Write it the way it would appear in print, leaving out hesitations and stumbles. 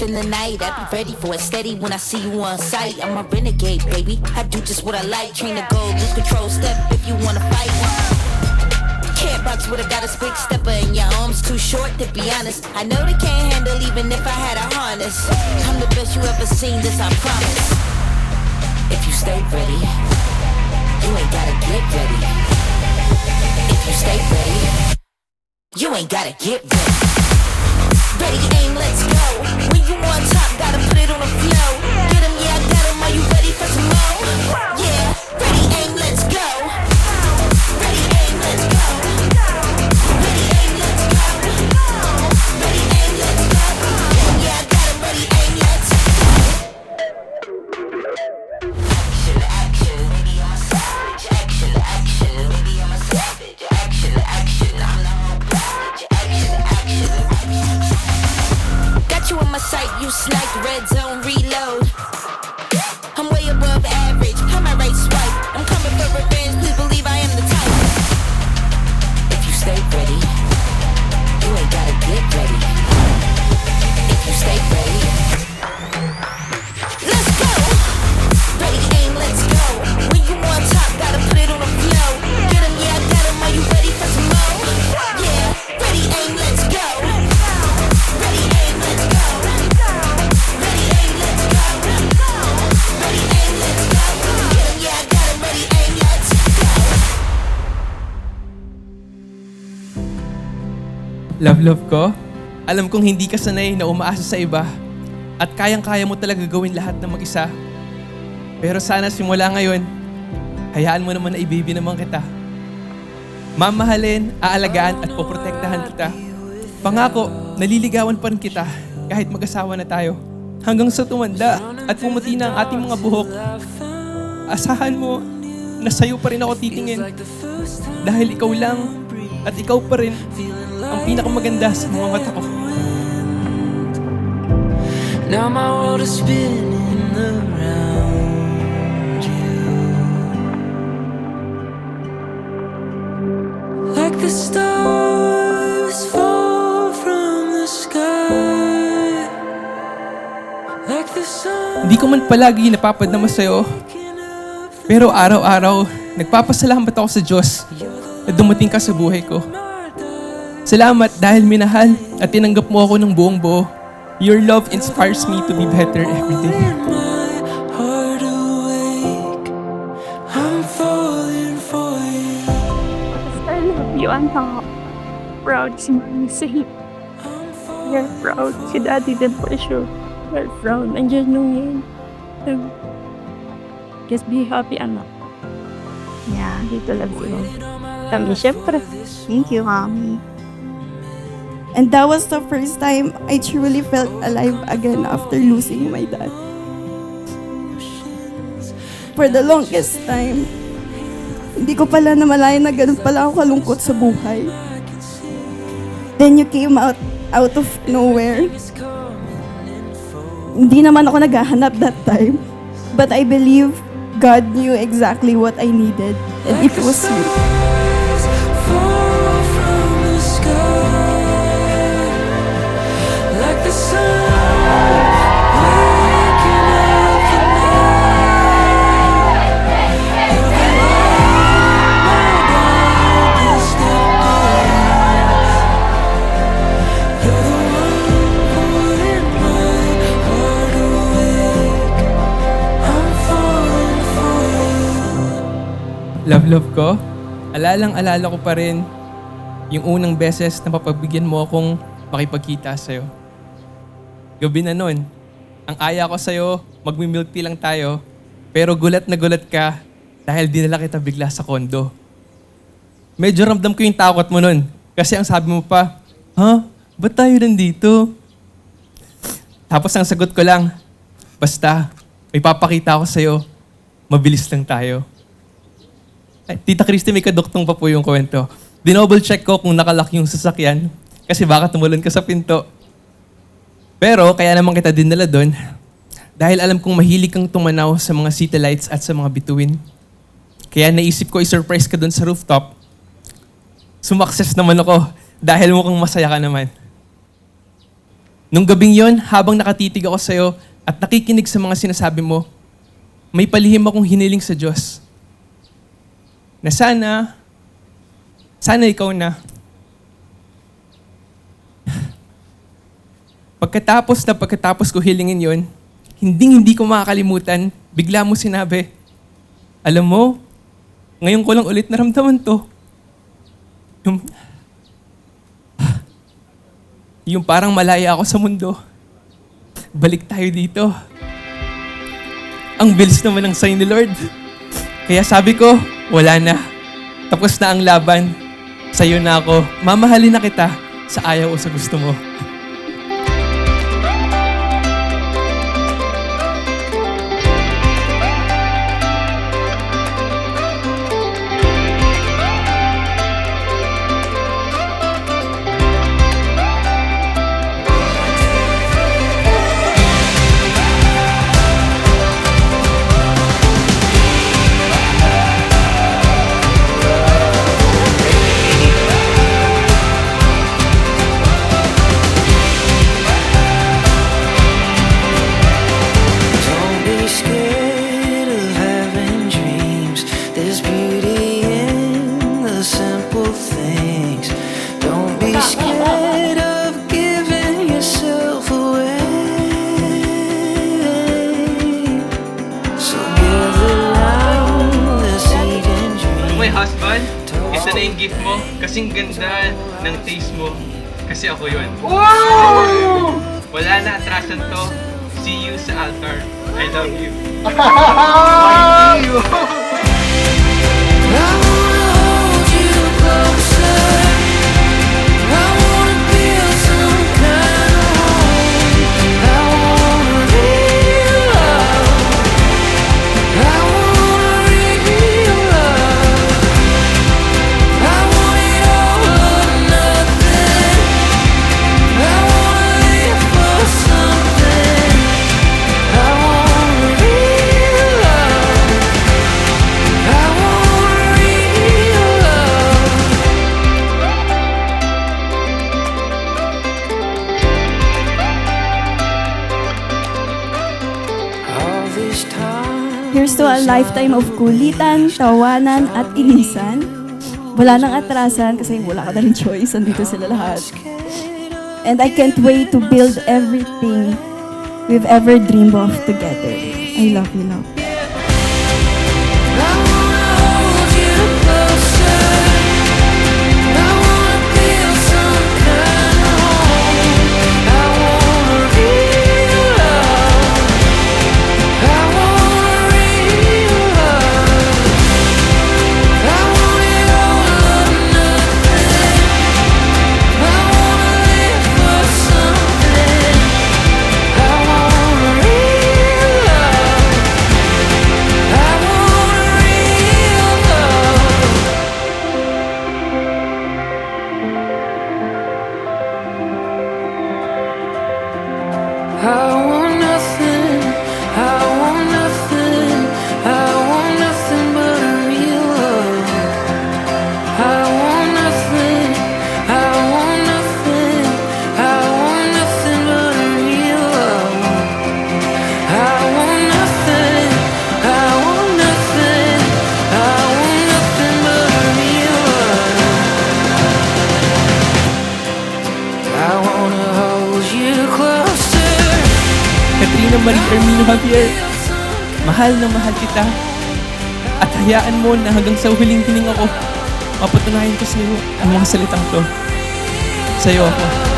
in the night. I be ready for it, steady when I see you on sight. I'm a renegade, baby. I do just what I like. Train to go, lose control, step if you wanna fight. Can't box with a goddess, big stepper, and your arms too short to be honest. I know they can't handle even if I had a harness. I'm the best you ever seen, this I promise. If you stay ready, you ain't gotta get ready. If you stay ready, you ain't gotta get ready. Ready, aim, let's go. When you on top, gotta put it on the flow. Get 'em, yeah, I got 'em. Are you ready for some more? Yeah, ready, aim, let's go. Ready, aim, let's go. Ready, aim, let's go. Ready, aim, let's go. Yeah, I got 'em. Ready, aim, let's go. Action, action, maybe I'm a savage. Action, action, maybe I'm a savage. Action, action, I'm the whole package. Action, action, action. Got you on my sight, you sniped, red zone reload. I'm way above average, I'm my right swipe. I'm coming for revenge, please believe I am the type. If you stay ready, you ain't gotta get ready. If you stay ready, let's go. Ready, aim, let's go. When you on top, gotta put it on the flow. Get 'em, yeah, I got 'em. Are you ready for some more? Yeah, ready, aim, let's go. Ready, aim, let's go. Ready, aim, let's go. Ready, aim, let's go. Get 'em, yeah, I got 'em. Ready, aim, let's go. Love ko, alam kong hindi ka sanay na umaasa sa iba at kayang-kaya mo talaga gawin lahat ng mag-isa. Pero sana simula ngayon, hayaan mo naman na i-baby naman kita. Mamahalin, aalagaan at poprotektahan kita. Pangako, naliligawan pa rin kita kahit mag-asawa na tayo. Hanggang sa tumanda at pumuti na ang ating mga buhok. Asahan mo na sa'yo pa rin ako titingin. Dahil ikaw lang at ikaw pa rin ang pinakamaganda sa mga mata ko. Now my world is spinning around you, like the stars fall from the sky, like the sun. Hindi ko man palagi napapadama sa'yo, pero araw-araw, nagpapasalamat ako sa Diyos na dumating ka sa buhay ko. Salamat dahil minahal at tinanggap mo ako ng buong buo. Your love inspires me to be better every day. My heart awake, I'm falling for you. I love you, anak. Proud si Mami sa'yo. You're proud. Si Daddy din po siya. You're proud. Andiyan nung yun. Just be happy, anak. Yeah, dito lang sila. Kami, syempre. Thank you, Mommy. And that was the first time I truly felt alive again after losing my dad. For the longest time, hindi ko pala namalayan na ganun pala ako kalungkot sa buhay. Then you came out of nowhere. Hindi naman ako naghahanap that time. But I believe God knew exactly what I needed. And it was you. Fall from the sky, like the sun waking up the night. You're the light my darkest days. You're the one putting my heart awake. I'm falling for you. Love ko, alalang-alala ko pa rin yung unang beses na papagbigyan mo akong makipagkita sa'yo. Gabi na nun, ang aya ko sa'yo, magmi-milk tea lang tayo, pero gulat na gulat ka dahil dinala kita bigla sa kondo. Medyo ramdam ko yung takot mo nun, kasi ang sabi mo pa, "Ha? Ba't tayo nandito?" Tapos ang sagot ko lang, "Basta, may papakita ko sa'yo, mabilis lang tayo." Ay, Tita Christy, may kaduktong pa po yung kwento. Dinoble check ko kung nakalock yung sasakyan kasi baka tumulan ka sa pinto. Pero kaya naman kita dinala doon dahil alam kong mahilig kang tumanaw sa mga city lights at sa mga bituin. Kaya naisip ko i-surprise ka doon sa rooftop. Sumakses naman ako dahil mukhang masaya ka naman. Nung gabing yon, habang nakatitig ako sa'yo at nakikinig sa mga sinasabi mo, may palihim akong hiniling sa Diyos. Na sana ikaw na. Pagkatapos ko hilingin yon, hindi ko makakalimutan, bigla mo sinabi, alam mo, ngayon ko lang ulit naramdaman to. Yung parang malaya ako sa mundo. Balik tayo dito. Ang bilis naman ng sign ni Lord. Kaya sabi ko, wala na. Tapos na ang laban. Sa'yo na ako. Mamahalin na kita sa ayaw o sa gusto mo. Don't be scared of having dreams. There's beauty in the simple things. Don't be scared of giving yourself away. So gather round this eating dream. My husband, ito na yung gift mo. Kasing ganda ng taste mo. Kasi ako yun. Wala na atrasan to. See you sa altar. I love you. I wanna hold you closer. I wanna build some kind of home. I wanna real love. I wanna real love. I want it all or nothing. I wanna live for something. I wanna real love. I want real love. All this time. Here's to a lifetime of kulitan, tawanan, at inisan. Wala nang atrasan kasi wala ka na rin choice. Andito sila lahat. And I can't wait to build everything we've ever dreamed of together. I love you, love. I wanna hold you closer. I wanna build some kind of home. I wanna real love. I want real love. I want it all or nothing. I wanna live for something. I want real love. I want real love. I want nothing. I want nothing. I want nothing but a real love. I want nothing. I want nothing. I want nothing but a real love. I want nothing. I want nothing. I want nothing but a real love. I wanna hold you closer. Katrina Marie Ermino Javier, mahal na mahal kita. At hayaan mo na hanggang sa huling hining ako, mapatunayan ko sa iyo ang mga salitang to. Sa'yo ako.